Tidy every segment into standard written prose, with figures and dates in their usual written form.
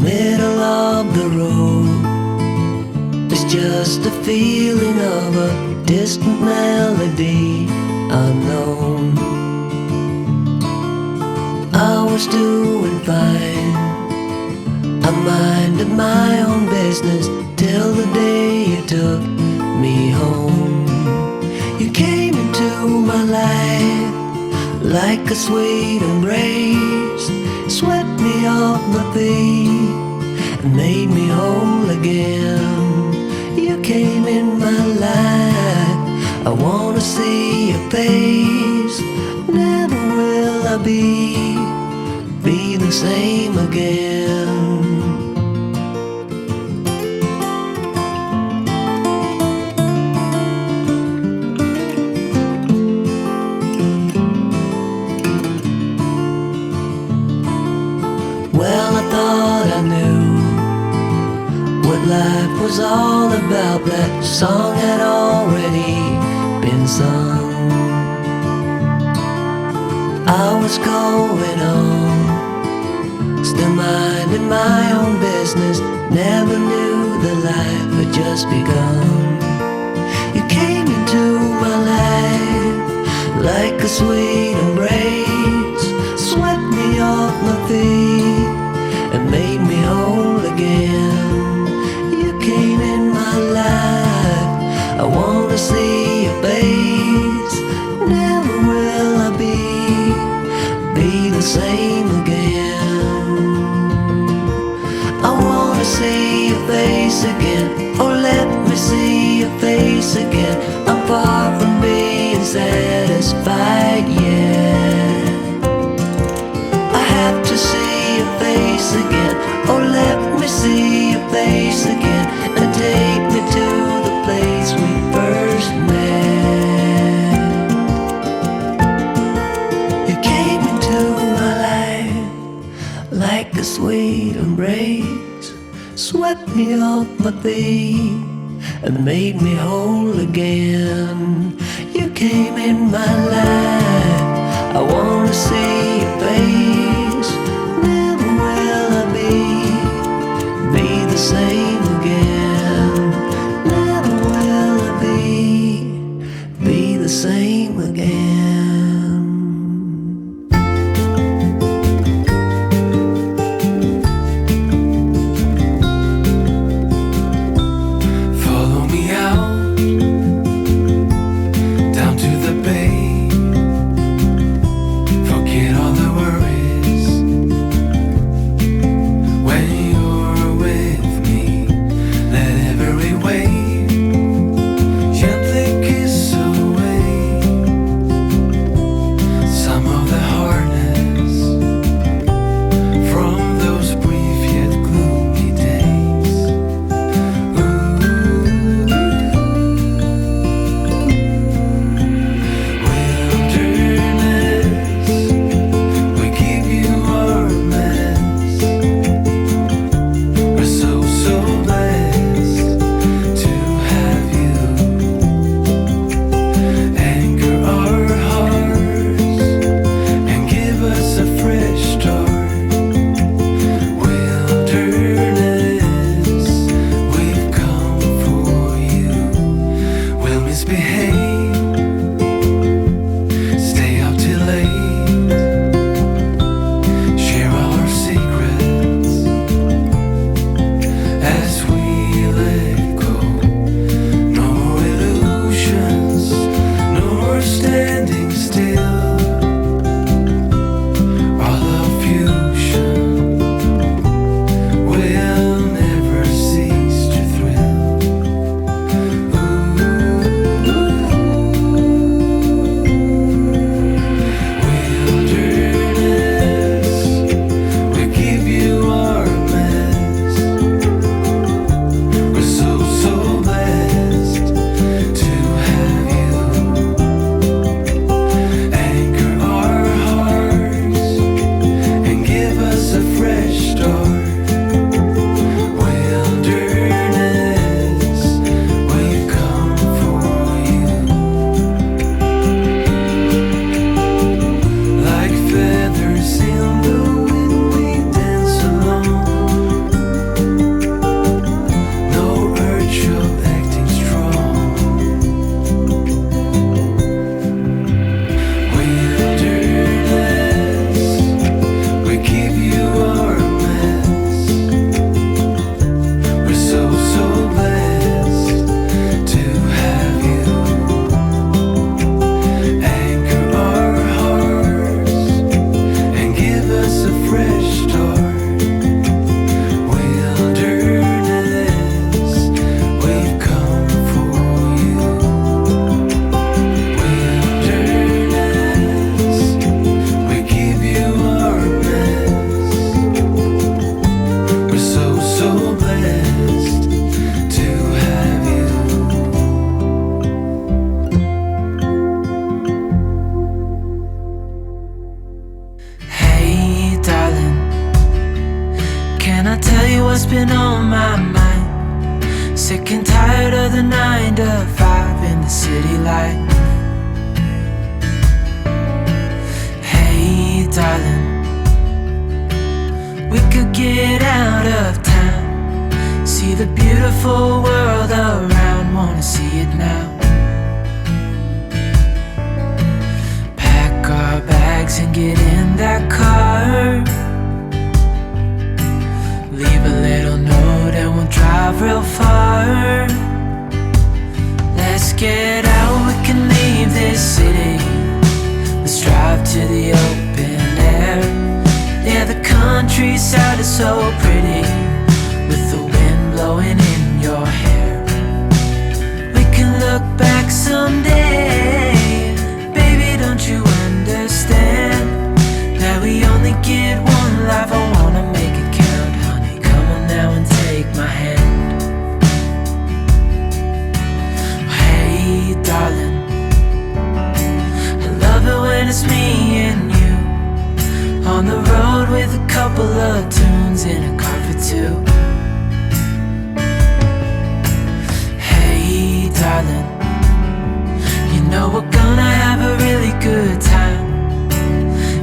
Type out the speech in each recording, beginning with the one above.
middle of the road. It's just a feeling of a distant melody unknown. I was doing fine, I minded my own business till the day you took me home. You came into my life like a sweet embrace, swept me off my feet and made me whole again. You came in my life, I wanna see your face. Never will I be the same again. Well, I thought I knew what life was all about. That song had already been sung. I was going on, still minding my own business. Never knew that life had just begun. You came into my life like a sweet embrace, swept me off my feet and made me whole again. You came in my life, I wanna see your face. Never will I be the same again. I wanna see your face again, oh let me see your face again. I'm far from being satisfied yet. I have to see your face again, oh let me see your face again, and take me to the place we first met. You came into my life like a sweet embrace, swept me off my feet and made me whole again. You came in my life, I wanna see your face. Never will I be the same again. Never will I be the same again. Follow me out down to the bay. Forget all the worries tell you what's been on my mind. Sick and tired of the 9 to 5 in the city life. Hey darling, we could get out of town, see the beautiful world around, wanna see it now. Pack our bags and get in that car, leave a little note and we'll drive real far. Let's get out, we can leave this city. Let's drive to the open air. Yeah, the countryside is so pretty, with the wind blowing in your hair. We can look back someday. Baby, don't you understand that we only get one life? I wanna make it count, honey. Come on now and take my hand. Hey darling, I love it when it's me and you on the road with a couple of tunes in a car for two. Hey darling, you know we're gonna have a really good time,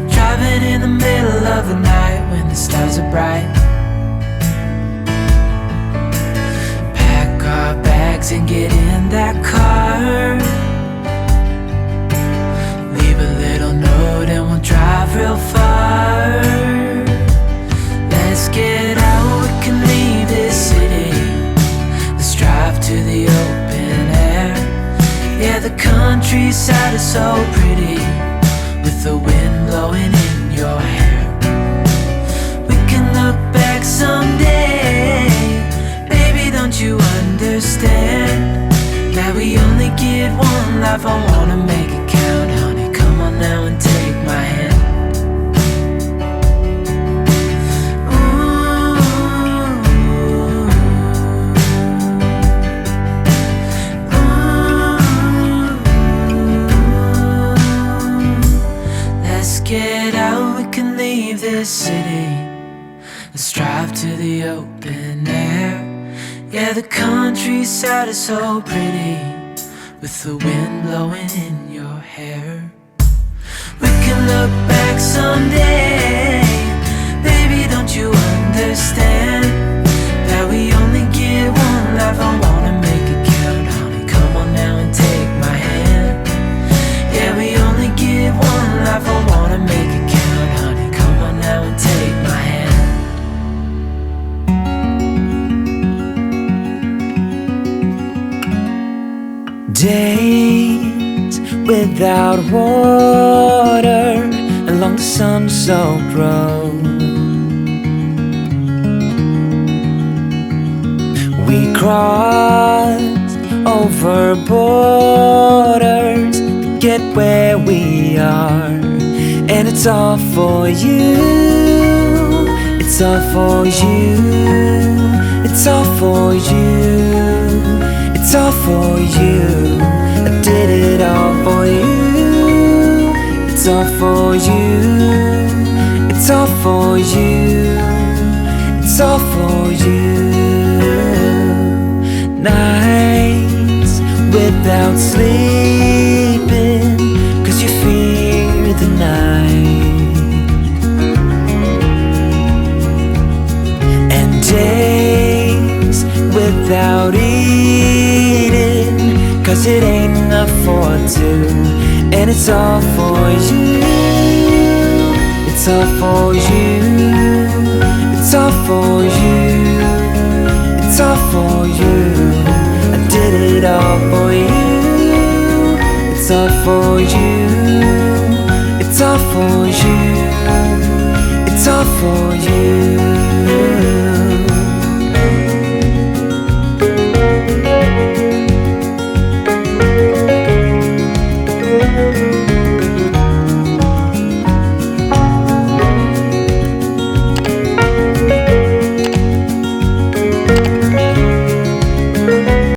driving in the middle of the night when the stars are bright. Pack our bags and get in that car, leave a little note and we'll drive real far. Let's get out, we can leave this city. Let's drive to the open air. Yeah, the countryside is so pretty, with the wind blowing in your hair. We can look back someday. Baby, don't you understand that we only get one life? I wanna make it count, honey. Come on now and take my hand. Get out, we can leave this city. Let's drive to the open air. Yeah, the countryside is so pretty, with the wind blowing in your hair. We can look back someday. Baby, don't you understand that we only get one life? I wanna make it count, honey. Come on now and take my hand. Yeah, we only get one life. I wanna make it count, honey. Come on now and take my hand. Days without water along the sun-soaked road, we crossed over borders to get where we are, and it's all for you. It's all for you. It's all for you. It's all for you. I did it all for you. It's all for you. It's all for you. It's all for you. Nights without sleeping, 'cause you fear the night, and days without eating, 'cause it ain't enough for two, and it's all for you. It's all for you. It's all for you. It's all for you. I did it all for you. It's all for you. It's all for you. It's all for you.